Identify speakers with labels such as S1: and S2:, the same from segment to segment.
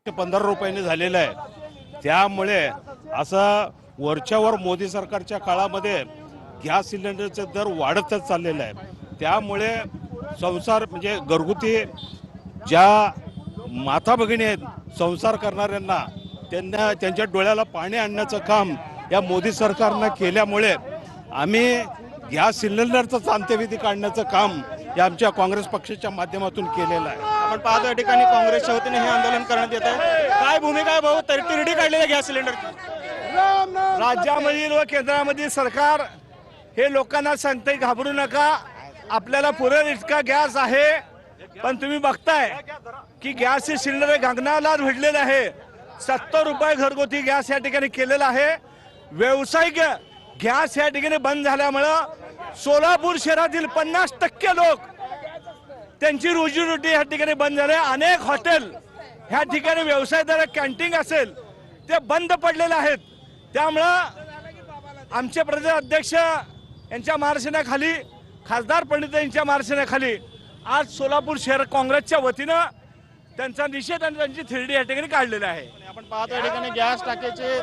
S1: ते 15 रुपयांनी झालेलं आहे। त्यामुळे असं वरच्यावर मोदी सरकारच्या काळामध्ये गॅस सिलेंडरचे दर वाढतच चाललेलं आहे। त्यामुळे संसार म्हणजे घरगुती ज्या माता भगिनी आहेत संसार करणाऱ्यांना त्यांना त्यांच्या डोळ्याला पाणी आणण्याचं काम या मोदी सरकारनं केल्यामुळे आम्ही गॅस सिलेंडरचाच अंत्यविधी काढण्याचं काम या आमच्या काँग्रेस पक्षाच्या माध्यमातून केलेलं आहे।
S2: आपण पाहतो या ठिकाणी काँग्रेसच्या वतीने हे आंदोलन करण्यात येत आहे। काय भूमिका आहे भाऊ तिरडी काढलेल्या गॅस सिलेंडरची?
S3: राज्यामधील व केंद्रामधील सरकार हे लोकांना सांगते घाबरू नका, आपल्याला पुरेल इतका गॅस आहे। पण तुम्ही बघताय की गॅसचे सिलेंडर गगनाला भिडलेले आहे। 70 रुपये घरगुती गॅस या ठिकाणी केलेला आहे। व्यावसायिक गॅस या ठिकाणी बंद झाल्यामुळं सोलापूर शहरातील 50% लोक त्यांची रोजीरोटी या ठिकाणी बंद झाले। अनेक हॉटेल ह्या ठिकाणी व्यवसायदार कॅन्टीन असेल ते बंद पडलेले आहेत। त्यामुळं आमचे प्रदेश अध्यक्ष यांच्या मार्गदर्शनाखाली खासदार पंडित यांच्या मार्गदर्शनाखाली आज सोलापूर शहर काँग्रेसच्या वतीनं त्यांचा निषेध आणि त्यांची थिरडी या ठिकाणी काढलेला आहे।
S2: आपण पाहतो या ठिकाणी गॅस टाकीचे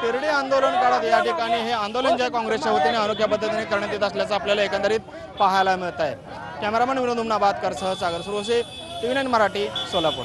S2: तिरडी आंदोलन काढत या ठिकाणी हे आंदोलन जे काँग्रेसच्या वतीने अनोख्या पद्धतीने करण्यात येत असल्याचं आपल्याला एकंदरीत पाहायला मिळत आहे। कॅमेरामन विनोद उमनाबादकर सह सागर सुरवसे, TV9 मराठी, सोलापूर।